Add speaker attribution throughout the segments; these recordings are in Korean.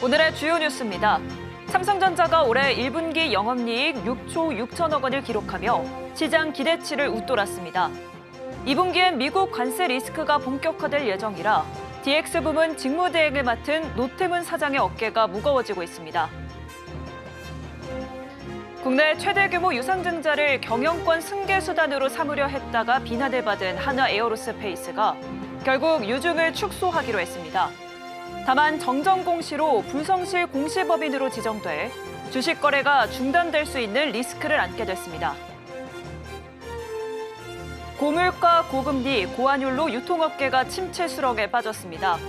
Speaker 1: 오늘의 주요 뉴스입니다. 삼성전자가 올해 1분기 영업이익 6조 6천억 원을 기록하며 시장 기대치를 웃돌았습니다. 2분기엔 미국 관세 리스크가 본격화될 예정이라 DX 부문 직무대행을 맡은 노태문 사장의 어깨가 무거워지고 있습니다. 국내 최대 규모 유상증자를 경영권 승계 수단으로 삼으려 했다가 비난을 받은 한화에어로스페이스가 결국 유증을 축소하기로 했습니다. 다만 정정 공시로 불성실 공시법인으로 지정돼 주식 거래가 중단될 수 있는 리스크를 안게 됐습니다. 고물가, 고금리, 고환율로 유통업계가 침체 수렁에 빠졌습니다.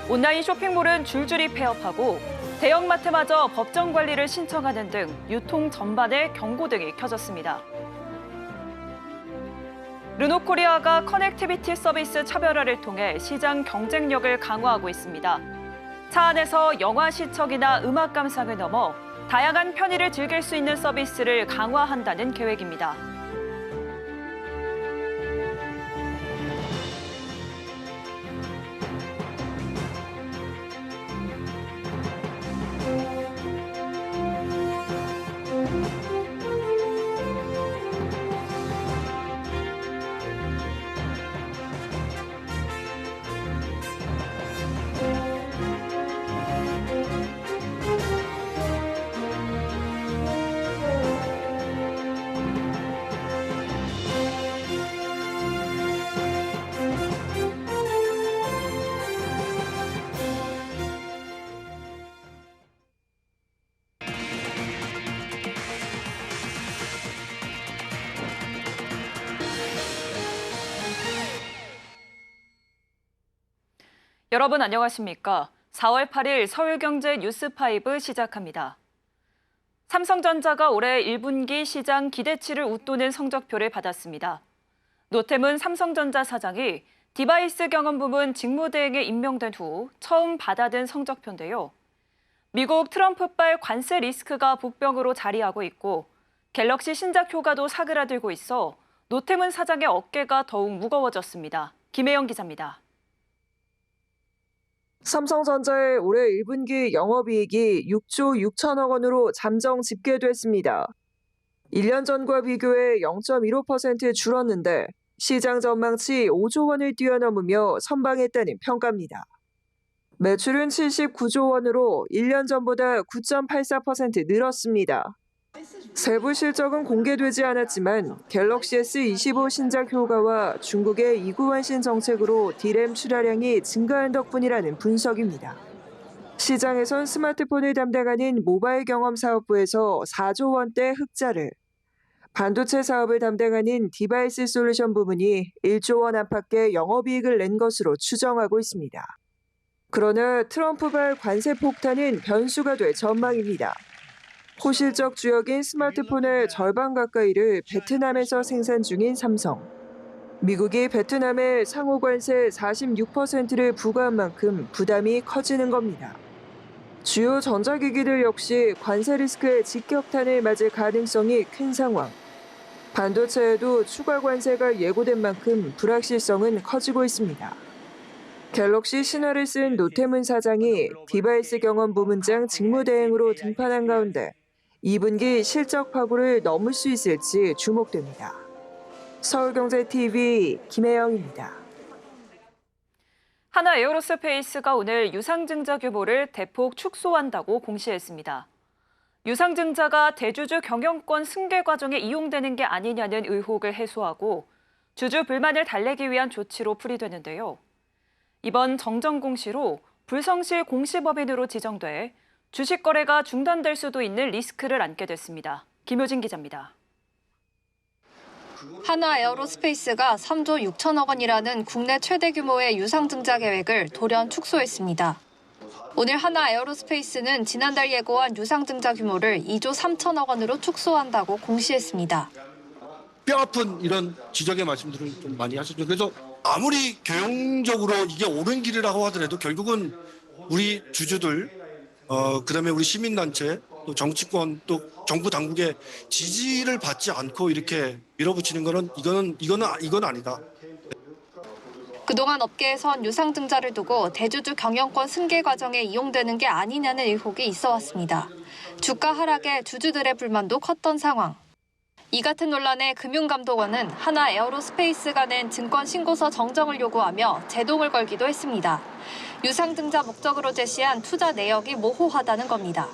Speaker 1: 온라인 쇼핑몰은 줄줄이 폐업하고 대형마트마저 법정 관리를 신청하는 등 유통 전반에 경고등이 켜졌습니다. 르노코리아가 커넥티비티 서비스 차별화를 통해 시장 경쟁력을 강화하고 있습니다. 차 안에서 영화 시청이나 음악 감상을 넘어 다양한 편의를 즐길 수 있는 서비스를 강화한다는 계획입니다. 여러분 안녕하십니까? 4월 8일 서울경제 뉴스5 시작합니다. 삼성전자가 올해 1분기 시장 기대치를 웃도는 성적표를 받았습니다. 노태문 삼성전자 사장이 디바이스 경험 부문 직무대행에 임명된 후 처음 받아든 성적표인데요. 미국 트럼프발 관세 리스크가 복병으로 자리하고 있고 갤럭시 신작 효과도 사그라들고 있어 노태문 사장의 어깨가 더욱 무거워졌습니다. 김혜영 기자입니다.
Speaker 2: 삼성전자의 올해 1분기 영업이익이 6조 6천억 원으로 잠정 집계됐습니다. 1년 전과 비교해 0.15% 줄었는데 시장 전망치 5조 원을 뛰어넘으며 선방했다는 평가입니다. 매출은 79조 원으로 1년 전보다 9.84% 늘었습니다. 세부 실적은 공개되지 않았지만 갤럭시 S25 신작 효과와 중국의 이구환신 정책으로 D램 출하량이 증가한 덕분이라는 분석입니다. 시장에선 스마트폰을 담당하는 모바일 경험 사업부에서 4조 원대 흑자를, 반도체 사업을 담당하는 디바이스 솔루션 부문이 1조 원 안팎의 영업이익을 낸 것으로 추정하고 있습니다. 그러나 트럼프발 관세 폭탄은 변수가 될 전망입니다. 호실적 주역인 스마트폰의 절반 가까이를 베트남에서 생산 중인 삼성. 미국이 베트남에 상호 관세 46%를 부과한 만큼 부담이 커지는 겁니다. 주요 전자기기들 역시 관세 리스크의 직격탄을 맞을 가능성이 큰 상황. 반도체에도 추가 관세가 예고된 만큼 불확실성은 커지고 있습니다. 갤럭시 신화를 쓴 노태문 사장이 디바이스 경험 부문장 직무대행으로 등판한 가운데 2분기 실적 파고를 넘을 수 있을지 주목됩니다. 서울경제TV 김혜영입니다.
Speaker 1: 한화에어로스페이스가 오늘 유상증자 규모를 대폭 축소한다고 공시했습니다. 유상증자가 대주주 경영권 승계 과정에 이용되는 게 아니냐는 의혹을 해소하고 주주 불만을 달래기 위한 조치로 풀이되는데요. 이번 정정 공시로 불성실 공시법인으로 지정돼 주식 거래가 중단될 수도 있는 리스크를 안게 됐습니다. 김효진 기자입니다.
Speaker 3: 한화에어로스페이스가 3조 6천억 원이라는 국내 최대 규모의 유상증자 계획을 돌연 축소했습니다. 오늘 한화에어로스페이스는 지난달 예고한 유상증자 규모를 2조 3천억 원으로 축소한다고 공시했습니다.
Speaker 4: 뼈아픈 이런 지적의 말씀들을 좀 많이 하셨죠. 그래서 아무리 경영적으로 이게 옳은 길이라고 하더라도 결국은 우리 주주들, 그다음에 우리 시민단체, 또 정치권, 또 정부 당국의 지지를 받지 않고 이렇게 밀어붙이는 거는 이건 아니다.
Speaker 3: 그동안 업계에선 유상증자를 두고 대주주 경영권 승계 과정에 이용되는 게 아니냐는 의혹이 있어 왔습니다. 주가 하락에 주주들의 불만도 컸던 상황. 이 같은 논란에 금융감독원은 하나 에어로스페이스가 낸 증권 신고서 정정을 요구하며 제동을 걸기도 했습니다. 유상증자 목적으로 제시한 투자 내역이 모호하다는 겁니다.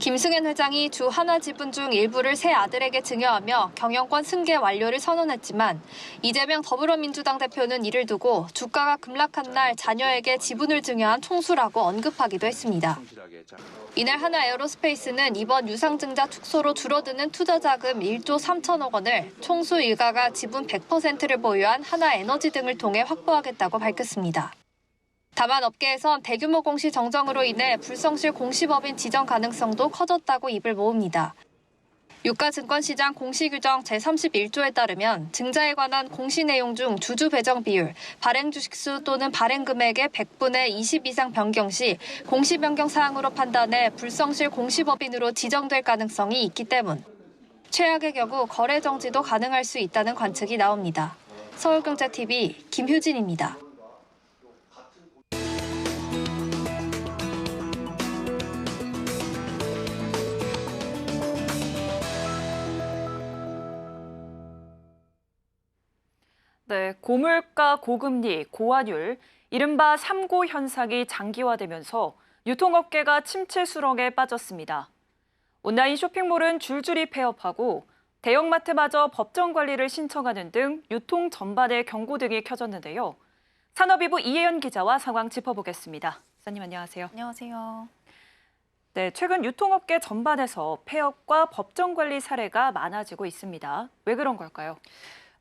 Speaker 3: 김승현 회장이 주 하나지분 중 일부를 새 아들에게 증여하며 경영권 승계 완료를 선언했지만 이재명 더불어민주당 대표는 이를 두고 주가가 급락한 날 자녀에게 지분을 증여한 총수라고 언급하기도 했습니다. 이날 하나 에어로스페이스는 이번 유상증자 축소로 줄어드는 투자 자금 1조 3천억 원을 총수 일가가 지분 100%를 보유한 하나에너지 등을 통해 확보하겠다고 밝혔습니다. 다만 업계에선 대규모 공시 정정으로 인해 불성실 공시법인 지정 가능성도 커졌다고 입을 모읍니다. 유가증권시장 공시규정 제31조에 따르면 증자에 관한 공시 내용 중 주주 배정 비율, 발행 주식수 또는 발행 금액의 100분의 20 이상 변경 시 공시 변경 사항으로 판단해 불성실 공시법인으로 지정될 가능성이 있기 때문 최악의 경우 거래 정지도 가능할 수 있다는 관측이 나옵니다. 서울경제TV 김효진입니다.
Speaker 1: 네, 고물가, 고금리, 고환율, 이른바 3고 현상이 장기화되면서 유통업계가 침체 수렁에 빠졌습니다. 온라인 쇼핑몰은 줄줄이 폐업하고 대형마트마저 법정 관리를 신청하는 등 유통 전반에 경고등이 켜졌는데요. 산업이부 이혜연 기자와 상황 짚어보겠습니다. 기자님 안녕하세요.
Speaker 5: 안녕하세요.
Speaker 1: 네, 최근 유통업계 전반에서 폐업과 법정 관리 사례가 많아지고 있습니다. 왜 그런 걸까요?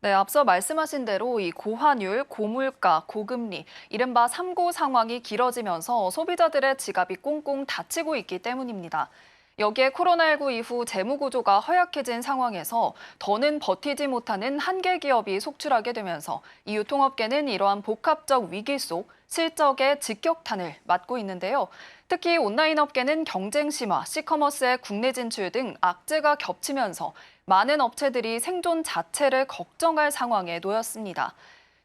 Speaker 5: 네, 앞서 말씀하신 대로 이 고환율, 고물가, 고금리, 이른바 3고 상황이 길어지면서 소비자들의 지갑이 꽁꽁 닫히고 있기 때문입니다. 여기에 코로나19 이후 재무 구조가 허약해진 상황에서 더는 버티지 못하는 한계 기업이 속출하게 되면서 이 유통업계는 이러한 복합적 위기 속 실적의 직격탄을 맞고 있는데요. 특히 온라인 업계는 경쟁 심화, 시커머스의 국내 진출 등 악재가 겹치면서 많은 업체들이 생존 자체를 걱정할 상황에 놓였습니다.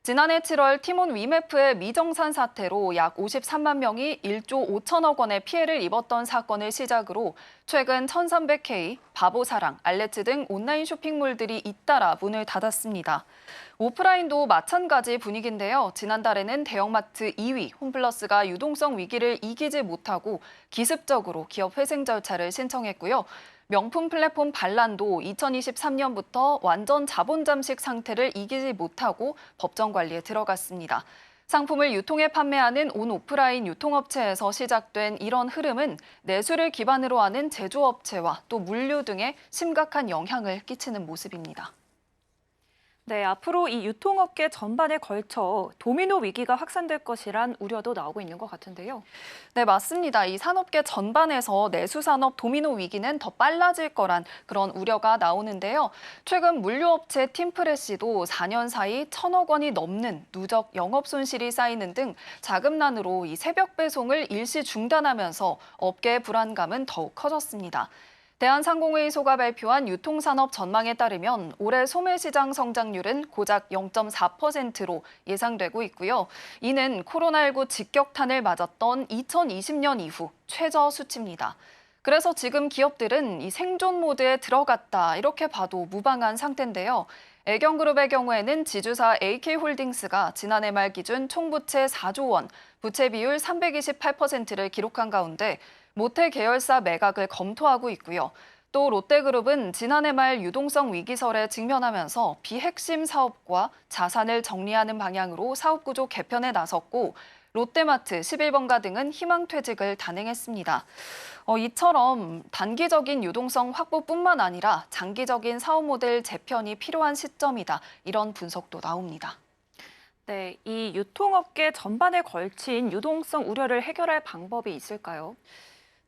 Speaker 5: 지난해 7월 티몬 위메프의 미정산 사태로 약 53만 명이 1조 5천억 원의 피해를 입었던 사건을 시작으로 최근 1300K, 바보사랑, 알레츠 등 온라인 쇼핑몰들이 잇따라 문을 닫았습니다. 오프라인도 마찬가지 분위기인데요. 지난달에는 대형마트 2위 홈플러스가 유동성 위기를 이기지 못하고 기습적으로 기업 회생 절차를 신청했고요. 명품 플랫폼 반란도 2023년부터 완전 자본 잠식 상태를 이기지 못하고 법정 관리에 들어갔습니다. 상품을 유통해 판매하는 온 오프라인 유통업체에서 시작된 이런 흐름은 내수를 기반으로 하는 제조업체와 또 물류 등에 심각한 영향을 끼치는 모습입니다.
Speaker 1: 네, 앞으로 이 유통업계 전반에 걸쳐 도미노 위기가 확산될 것이란 우려도 나오고 있는 것 같은데요.
Speaker 5: 네, 맞습니다. 이 산업계 전반에서 내수산업 도미노 위기는 더 빨라질 거란 그런 우려가 나오는데요. 최근 물류업체 팀프레시도 4년 사이 1,000억 원이 넘는 누적 영업 손실이 쌓이는 등 자금난으로 이 새벽 배송을 일시 중단하면서 업계의 불안감은 더욱 커졌습니다. 대한상공회의소가 발표한 유통산업 전망에 따르면 올해 소매시장 성장률은 고작 0.4%로 예상되고 있고요. 이는 코로나19 직격탄을 맞았던 2020년 이후 최저 수치입니다. 그래서 지금 기업들은 이 생존 모드에 들어갔다 이렇게 봐도 무방한 상태인데요. 애경그룹의 경우에는 지주사 AK홀딩스가 지난해 말 기준 총부채 4조 원, 부채 비율 328%를 기록한 가운데 모태 계열사 매각을 검토하고 있고요. 또 롯데그룹은 지난해 말 유동성 위기설에 직면하면서 비핵심 사업과 자산을 정리하는 방향으로 사업구조 개편에 나섰고 롯데마트, 11번가 등은 희망퇴직을 단행했습니다. 이처럼 단기적인 유동성 확보뿐만 아니라 장기적인 사업 모델 재편이 필요한 시점이다. 이런 분석도 나옵니다.
Speaker 1: 네, 이 유통업계 전반에 걸친 유동성 우려를 해결할 방법이 있을까요?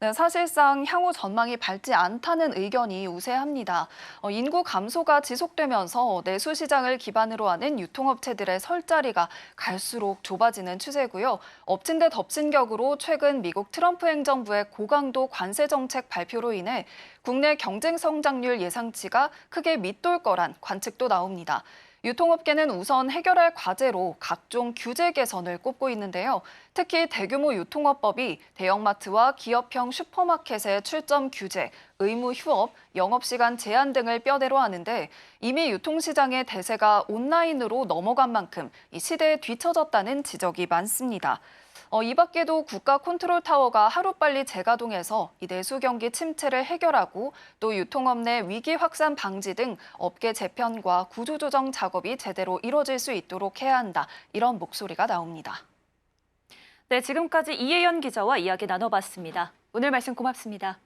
Speaker 5: 네, 사실상 향후 전망이 밝지 않다는 의견이 우세합니다. 인구 감소가 지속되면서 내수 시장을 기반으로 하는 유통업체들의 설 자리가 갈수록 좁아지는 추세고요. 엎친 데 덮친 격으로 최근 미국 트럼프 행정부의 고강도 관세 정책 발표로 인해 국내 경쟁 성장률 예상치가 크게 밑돌 거란 관측도 나옵니다. 유통업계는 우선 해결할 과제로 각종 규제 개선을 꼽고 있는데요. 특히 대규모 유통업법이 대형마트와 기업형 슈퍼마켓의 출점 규제, 의무 휴업, 영업시간 제한 등을 뼈대로 하는데 이미 유통시장의 대세가 온라인으로 넘어간 만큼 이 시대에 뒤처졌다는 지적이 많습니다. 이 밖에도 국가 컨트롤 타워가 하루빨리 재가동해서 이 내수 경기 침체를 해결하고 또 유통업 내 위기 확산 방지 등 업계 재편과 구조조정 작업이 제대로 이뤄질 수 있도록 해야 한다. 이런 목소리가 나옵니다.
Speaker 1: 네, 지금까지 이혜연 기자와 이야기 나눠봤습니다. 오늘 말씀 고맙습니다.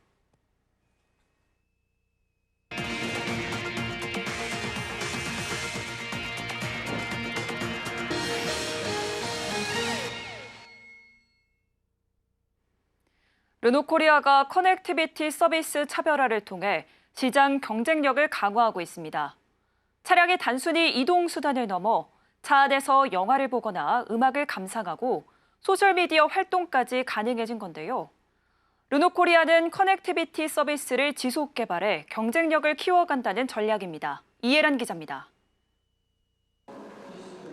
Speaker 1: 르노코리아가 커넥티비티 서비스 차별화를 통해 시장 경쟁력을 강화하고 있습니다. 차량이 단순히 이동 수단을 넘어 차 안에서 영화를 보거나 음악을 감상하고 소셜미디어 활동까지 가능해진 건데요. 르노코리아는 커넥티비티 서비스를 지속 개발해 경쟁력을 키워간다는 전략입니다. 이혜란 기자입니다.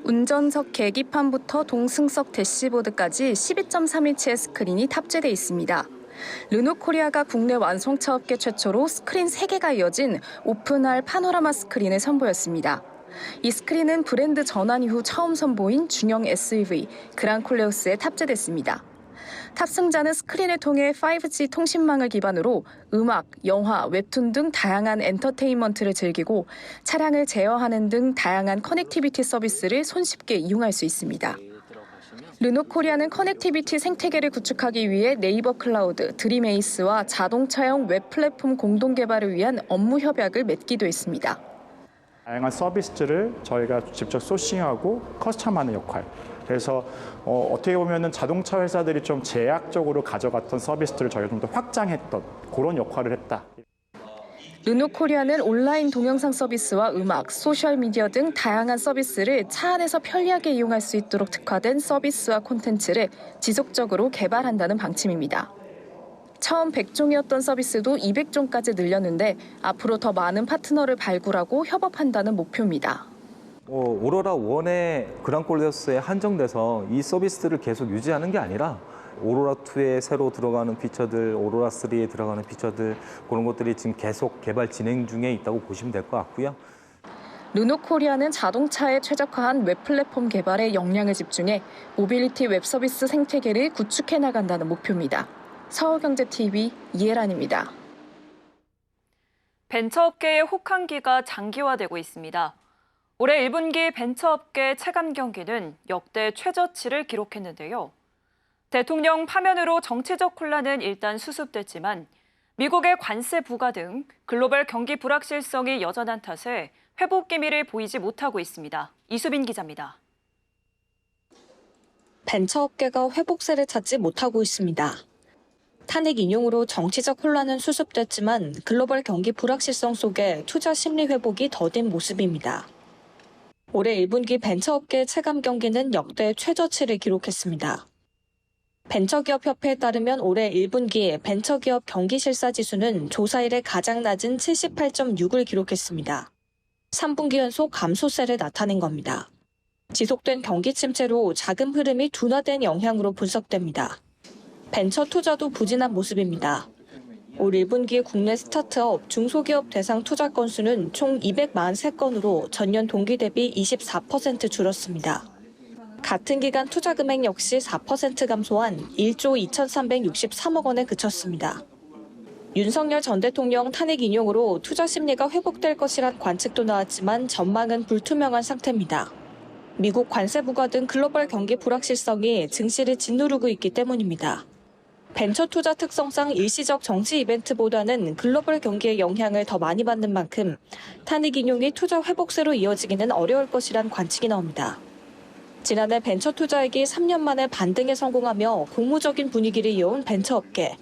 Speaker 6: 운전석 계기판부터 동승석 대시보드까지 12.3인치의 스크린이 탑재돼 있습니다. 르노코리아가 국내 완성차 업계 최초로 스크린 3개가 이어진 오픈할 파노라마 스크린을 선보였습니다. 이 스크린은 브랜드 전환 이후 처음 선보인 중형 SUV 그랑콜레오스에 탑재됐습니다. 탑승자는 스크린을 통해 5G 통신망을 기반으로 음악, 영화, 웹툰 등 다양한 엔터테인먼트를 즐기고 차량을 제어하는 등 다양한 커넥티비티 서비스를 손쉽게 이용할 수 있습니다. 르노코리아는 커넥티비티 생태계를 구축하기 위해 네이버 클라우드, 드림에이스와 자동차용 웹 플랫폼 공동 개발을 위한 업무 협약을 맺기도 했습니다.
Speaker 7: 다양한 서비스들을 저희가 직접 소싱하고 커스텀하는 역할. 그래서 어떻게 보면은 자동차 회사들이 좀 제약적으로 가져갔던 서비스들을 저희가 좀 더 확장했던 그런 역할을 했다.
Speaker 6: 르노코리아는 온라인 동영상 서비스와 음악, 소셜미디어 등 다양한 서비스를 차 안에서 편리하게 이용할 수 있도록 특화된 서비스와 콘텐츠를 지속적으로 개발한다는 방침입니다. 처음 100종이었던 서비스도 200종까지 늘렸는데 앞으로 더 많은 파트너를 발굴하고 협업한다는 목표입니다.
Speaker 8: 오로라 1의 그랑콜레오스에 한정돼서 이 서비스를 계속 유지하는 게 아니라 오로라 2에 새로 들어가는 피처들, 오로라 3에 들어가는 피처들 그런 것들이 지금 계속 개발 진행 중에 있다고 보시면 될 것 같고요.
Speaker 6: 르노코리아는 자동차에 최적화한 웹 플랫폼 개발에 역량을 집중해 모빌리티 웹 서비스 생태계를 구축해 나간다는 목표입니다. 서울경제TV 이혜란입니다.
Speaker 1: 벤처업계의 혹한기가 장기화되고 있습니다. 올해 1분기 벤처업계 체감 경기는 역대 최저치를 기록했는데요. 대통령 파면으로 정치적 혼란은 일단 수습됐지만 미국의 관세 부과 등 글로벌 경기 불확실성이 여전한 탓에 회복 기미를 보이지 못하고 있습니다. 이수빈 기자입니다.
Speaker 9: 벤처업계가 회복세를 찾지 못하고 있습니다. 탄핵 인용으로 정치적 혼란은 수습됐지만 글로벌 경기 불확실성 속에 투자 심리 회복이 더딘 모습입니다. 올해 1분기 벤처업계 체감 경기는 역대 최저치를 기록했습니다. 벤처기업협회에 따르면 올해 1분기 벤처기업 경기실사지수는 조사 이래 가장 낮은 78.6을 기록했습니다. 3분기 연속 감소세를 나타낸 겁니다. 지속된 경기 침체로 자금 흐름이 둔화된 영향으로 분석됩니다. 벤처 투자도 부진한 모습입니다. 올 1분기 국내 스타트업, 중소기업 대상 투자 건수는 총 243건으로 전년 동기 대비 24% 줄었습니다. 같은 기간 투자 금액 역시 4% 감소한 1조 2,363억 원에 그쳤습니다. 윤석열 전 대통령 탄핵 인용으로 투자 심리가 회복될 것이란 관측도 나왔지만 전망은 불투명한 상태입니다. 미국 관세 부과 등 글로벌 경기 불확실성이 증시를 짓누르고 있기 때문입니다. 벤처 투자 특성상 일시적 정치 이벤트보다는 글로벌 경기의 영향을 더 많이 받는 만큼 탄핵 인용이 투자 회복세로 이어지기는 어려울 것이란 관측이 나옵니다. 지난해 벤처 투자액이 3년 만에 반등에 성공하며 고무적인 분위기를 이어온 벤처업계.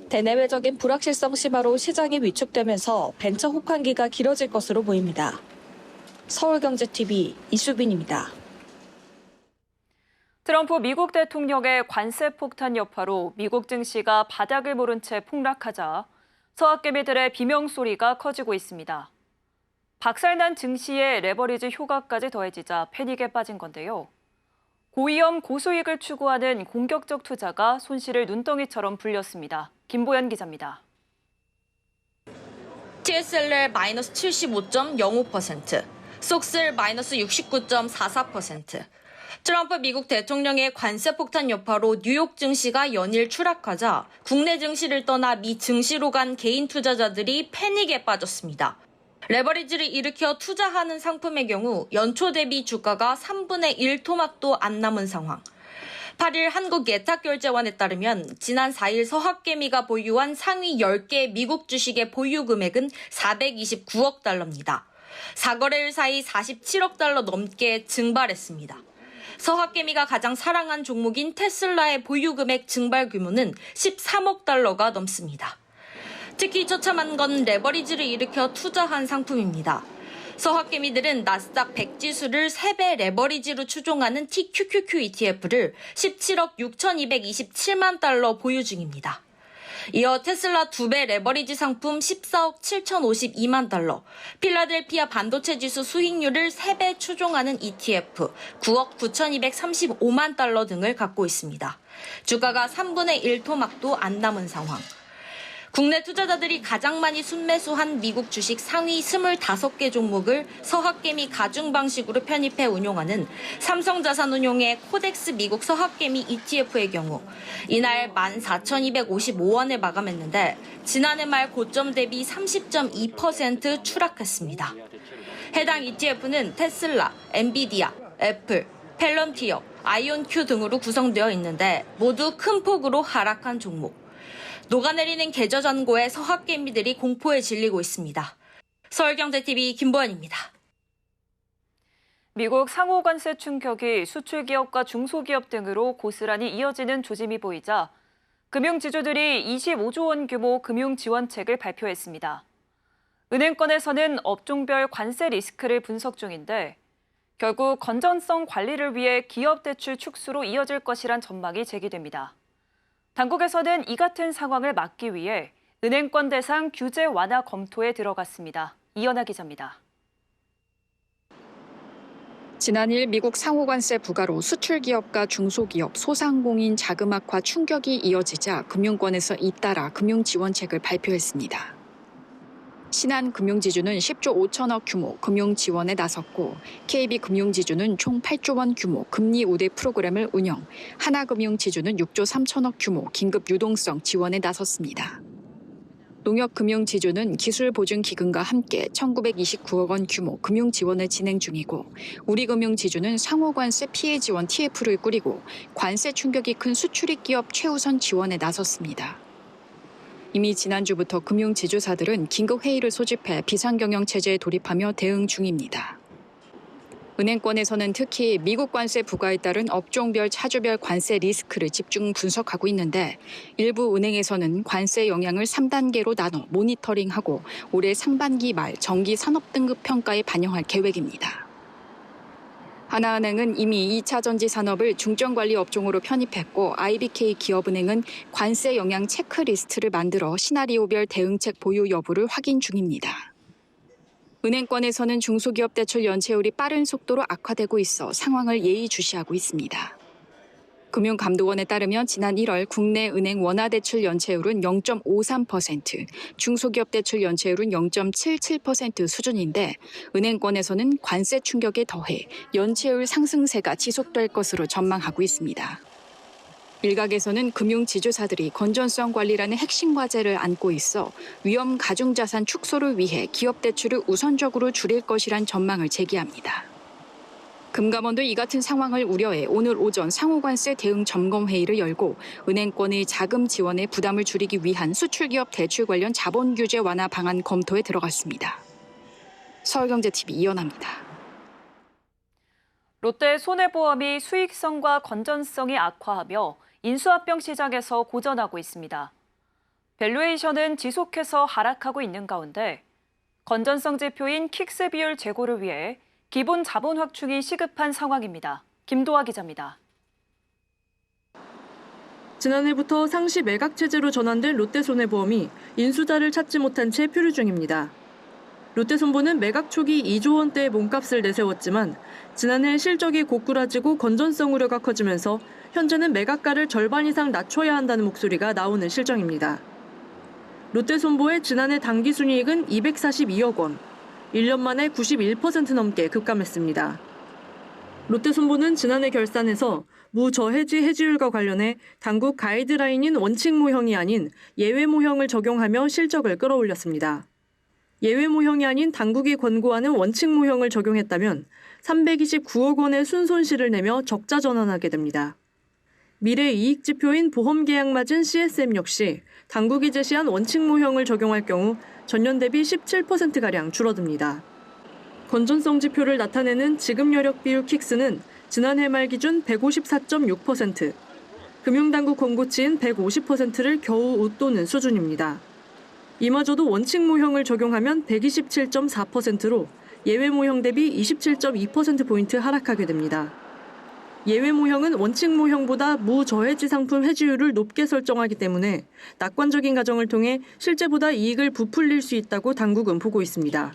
Speaker 9: 대내외적인 불확실성 심화로 시장이 위축되면서 벤처 혹한기가 길어질 것으로 보입니다. 서울경제TV 이수빈입니다.
Speaker 1: 트럼프 미국 대통령의 관세 폭탄 여파로 미국 증시가 바닥을 모른 채 폭락하자 서학개미들의 비명소리가 커지고 있습니다. 박살난 증시에 레버리지 효과까지 더해지자 패닉에 빠진 건데요. 고위험 고수익을 추구하는 공격적 투자가 손실을 눈덩이처럼 불렸습니다. 김보연 기자입니다.
Speaker 10: TSLR 마이너스 75.05%, 속슬 마이너스 69.44%. 트럼프 미국 대통령의 관세 폭탄 여파로 뉴욕 증시가 연일 추락하자 국내 증시를 떠나 미 증시로 간 개인 투자자들이 패닉에 빠졌습니다. 레버리지를 일으켜 투자하는 상품의 경우 연초 대비 주가가 3분의 1 토막도 안 남은 상황. 8일 한국예탁결제원에 따르면 지난 4일 서학개미가 보유한 상위 10개 미국 주식의 보유 금액은 429억 달러입니다. 4거래일 사이 47억 달러 넘게 증발했습니다. 서학개미가 가장 사랑한 종목인 테슬라의 보유 금액 증발 규모는 13억 달러가 넘습니다. 특히 처참한 건 레버리지를 일으켜 투자한 상품입니다. 서학개미들은 나스닥 100 지수를 3배 레버리지로 추종하는 TQQQ ETF를 17억 6,227만 달러 보유 중입니다. 이어 테슬라 2배 레버리지 상품 14억 7,052만 달러, 필라델피아 반도체 지수 수익률을 3배 추종하는 ETF 9억 9,235만 달러 등을 갖고 있습니다. 주가가 3분의 1 토막도 안 남은 상황. 국내 투자자들이 가장 많이 순매수한 미국 주식 상위 25개 종목을 서학개미 가중 방식으로 편입해 운용하는 삼성자산운용의 코덱스 미국 서학개미 ETF의 경우 이날 14,255원에 마감했는데 지난해 말 고점 대비 30.2% 추락했습니다. 해당 ETF는 테슬라, 엔비디아, 애플, 펠런티어, 아이온큐 등으로 구성되어 있는데 모두 큰 폭으로 하락한 종목. 녹아내리는 계좌잔고에 서학개미들이 공포에 질리고 있습니다. 서울경제TV 김보연입니다.
Speaker 1: 미국 상호 관세 충격이 수출 기업과 중소기업 등으로 고스란히 이어지는 조짐이 보이자 금융지주들이 25조 원 규모 금융지원책을 발표했습니다. 은행권에서는 업종별 관세 리스크를 분석 중인데 결국 건전성 관리를 위해 기업 대출 축소로 이어질 것이란 전망이 제기됩니다. 당국에서는 이 같은 상황을 막기 위해 은행권 대상 규제 완화 검토에 들어갔습니다. 이연아 기자입니다.
Speaker 11: 지난일 미국 상호관세 부과로 수출기업과 중소기업, 소상공인 자금 악화 충격이 이어지자 금융권에서 잇따라 금융지원책을 발표했습니다. 신한금융지주는 10조 5천억 규모 금융지원에 나섰고 KB금융지주는 총 8조 원 규모 금리 우대 프로그램을 운영, 하나금융지주는 6조 3천억 규모 긴급 유동성 지원에 나섰습니다. 농협금융지주는 기술보증기금과 함께 1,929억 원 규모 금융지원을 진행 중이고 우리금융지주는 상호관세 피해 지원 TF를 꾸리고 관세 충격이 큰 수출입 기업 최우선 지원에 나섰습니다. 이미 지난주부터 금융지주사들은 긴급회의를 소집해 비상경영체제에 돌입하며 대응 중입니다. 은행권에서는 특히 미국 관세 부과에 따른 업종별 차주별 관세 리스크를 집중 분석하고 있는데 일부 은행에서는 관세 영향을 3단계로 나눠 모니터링하고 올해 상반기 말 정기 산업등급 평가에 반영할 계획입니다. 하나은행은 이미 2차 전지 산업을 중점관리 업종으로 편입했고 IBK 기업은행은 관세 영향 체크리스트를 만들어 시나리오별 대응책 보유 여부를 확인 중입니다. 은행권에서는 중소기업 대출 연체율이 빠른 속도로 악화되고 있어 상황을 예의주시하고 있습니다. 금융감독원에 따르면 지난 1월 국내 은행 원화대출 연체율은 0.53%, 중소기업 대출 연체율은 0.77% 수준인데 은행권에서는 관세 충격에 더해 연체율 상승세가 지속될 것으로 전망하고 있습니다. 일각에서는 금융지주사들이 건전성 관리라는 핵심 과제를 안고 있어 위험 가중자산 축소를 위해 기업 대출을 우선적으로 줄일 것이란 전망을 제기합니다. 금감원도 이 같은 상황을 우려해 오늘 오전 상호관세 대응 점검회의를 열고 은행권의 자금 지원에 부담을 줄이기 위한 수출기업 대출 관련 자본 규제 완화 방안 검토에 들어갔습니다. 서울경제TV 이연아입니다.
Speaker 1: 롯데 손해보험이 수익성과 건전성이 악화하며 인수합병 시장에서 고전하고 있습니다. 밸류에이션은 지속해서 하락하고 있는 가운데 건전성 지표인 킥스 비율 제고를 위해 기본 자본 확충이 시급한 상황입니다. 김도하 기자입니다.
Speaker 12: 지난해부터 상시 매각 체제로 전환된 롯데손해보험이 인수자를 찾지 못한 채 표류 중입니다. 롯데손보는 매각 초기 2조 원대의 몸값을 내세웠지만 지난해 실적이 고꾸라지고 건전성 우려가 커지면서 현재는 매각가를 절반 이상 낮춰야 한다는 목소리가 나오는 실정입니다. 롯데손보의 지난해 당기순이익은 242억 원, 1년 만에 91% 넘게 급감했습니다. 롯데손보는 지난해 결산에서 무저해지 해지율과 관련해 당국 가이드라인인 원칙 모형이 아닌 예외 모형을 적용하며 실적을 끌어올렸습니다. 예외 모형이 아닌 당국이 권고하는 원칙 모형을 적용했다면 329억 원의 순손실을 내며 적자 전환하게 됩니다. 미래 이익 지표인 보험 계약 맞은 CSM 역시 당국이 제시한 원칙 모형을 적용할 경우 전년 대비 17%가량 줄어듭니다. 건전성 지표를 나타내는 지급 여력 비율 킥스는 지난해 말 기준 154.6%, 금융당국 권고치인 150%를 겨우 웃도는 수준입니다. 이마저도 원칙 모형을 적용하면 127.4%로 예외 모형 대비 27.2%포인트 하락하게 됩니다. 예외 모형은 원칙 모형보다 무저해지 상품 해지율을 높게 설정하기 때문에 낙관적인 가정을 통해 실제보다 이익을 부풀릴 수 있다고 당국은 보고 있습니다.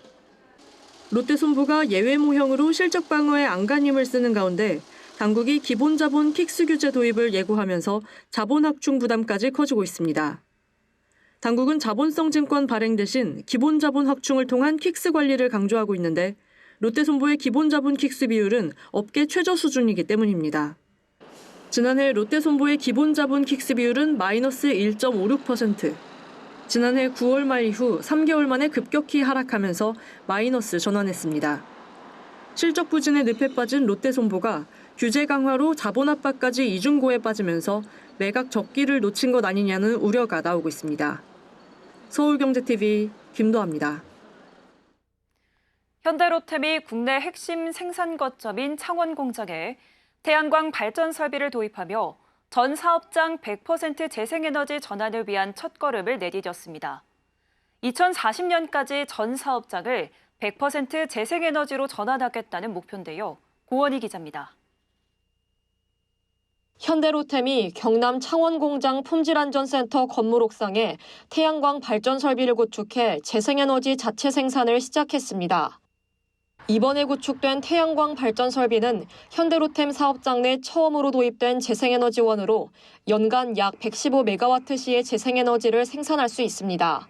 Speaker 12: 롯데손보가 예외 모형으로 실적 방어에 안간힘을 쓰는 가운데 당국이 기본 자본 킥스 규제 도입을 예고하면서 자본 확충 부담까지 커지고 있습니다. 당국은 자본성 증권 발행 대신 기본 자본 확충을 통한 킥스 관리를 강조하고 있는데 롯데손보의 기본 자본 킥스 비율은 업계 최저 수준이기 때문입니다. 지난해 롯데손보의 기본 자본 킥스 비율은 마이너스 1.56%, 지난해 9월 말 이후 3개월 만에 급격히 하락하면서 마이너스 전환했습니다. 실적 부진에 늪에 빠진 롯데손보가 규제 강화로 자본 압박까지 이중고에 빠지면서 매각 적기를 놓친 것 아니냐는 우려가 나오고 있습니다. 서울경제TV 김도아입니다.
Speaker 1: 현대로템이 국내 핵심 생산 거점인 창원 공장에 태양광 발전 설비를 도입하며 전 사업장 100% 재생에너지 전환을 위한 첫걸음을 내디뎠습니다. 2040년까지 전 사업장을 100% 재생에너지로 전환하겠다는 목표인데요. 고원희 기자입니다.
Speaker 13: 현대로템이 경남 창원공장 품질안전센터 건물 옥상에 태양광 발전 설비를 구축해 재생에너지 자체 생산을 시작했습니다. 이번에 구축된 태양광 발전 설비는 현대로템 사업장 내 처음으로 도입된 재생에너지원으로 연간 약 115메가와트시의 재생에너지를 생산할 수 있습니다.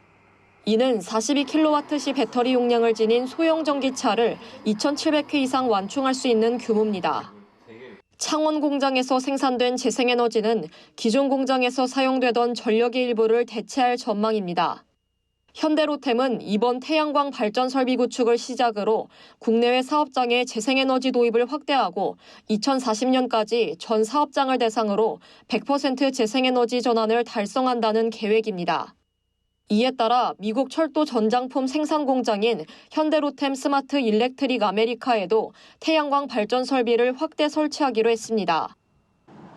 Speaker 13: 이는 42kW시 배터리 용량을 지닌 소형 전기차를 2,700회 이상 완충할 수 있는 규모입니다. 창원 공장에서 생산된 재생에너지는 기존 공장에서 사용되던 전력의 일부를 대체할 전망입니다. 현대로템은 이번 태양광 발전 설비 구축을 시작으로 국내외 사업장의 재생에너지 도입을 확대하고 2040년까지 전 사업장을 대상으로 100% 재생에너지 전환을 달성한다는 계획입니다. 이에 따라 미국 철도 전장품 생산 공장인 현대로템 스마트 일렉트릭 아메리카에도 태양광 발전 설비를 확대 설치하기로 했습니다.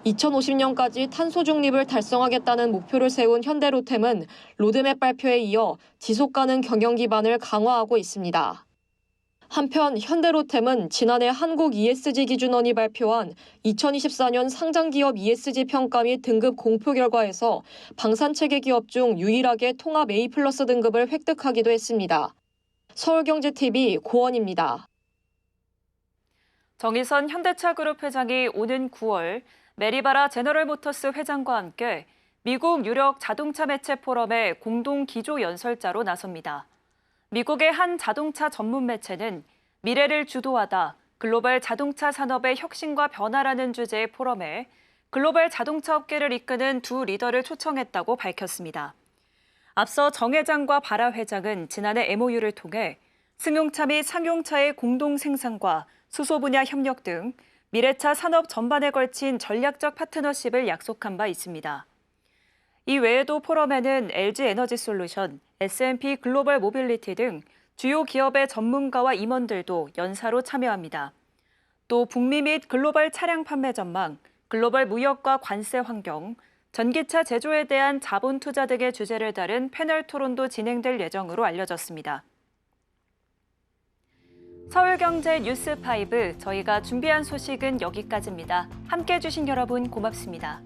Speaker 13: 2050년까지 탄소 중립을 달성하겠다는 목표를 세운 현대로템은 로드맵 발표에 이어 지속가능 경영 기반을 강화하고 있습니다. 한편 현대로템은 지난해 한국 ESG 기준원이 발표한 2024년 상장기업 ESG 평가 및 등급 공표 결과에서 방산체계 기업 중 유일하게 통합 A+ 등급을 획득하기도 했습니다. 서울경제TV 고원입니다.
Speaker 1: 정의선 현대차그룹 회장이 오는 9월 메리바라 제너럴모터스 회장과 함께 미국 유력 자동차 매체 포럼의 공동 기조 연설자로 나섭니다. 미국의 한 자동차 전문 매체는 미래를 주도하다 글로벌 자동차 산업의 혁신과 변화라는 주제의 포럼에 글로벌 자동차 업계를 이끄는 두 리더를 초청했다고 밝혔습니다. 앞서 정 회장과 바라 회장은 지난해 MOU를 통해 승용차 및 상용차의 공동 생산과 수소 분야 협력 등 미래차 산업 전반에 걸친 전략적 파트너십을 약속한 바 있습니다. 이 외에도 포럼에는 LG 에너지 솔루션, S&P 글로벌 모빌리티 등 주요 기업의 전문가와 임원들도 연사로 참여합니다. 또 북미 및 글로벌 차량 판매 전망, 글로벌 무역과 관세 환경, 전기차 제조에 대한 자본 투자 등의 주제를 다룬 패널 토론도 진행될 예정으로 알려졌습니다. 서울경제 뉴스5 저희가 준비한 소식은 여기까지입니다. 함께해 주신 여러분 고맙습니다.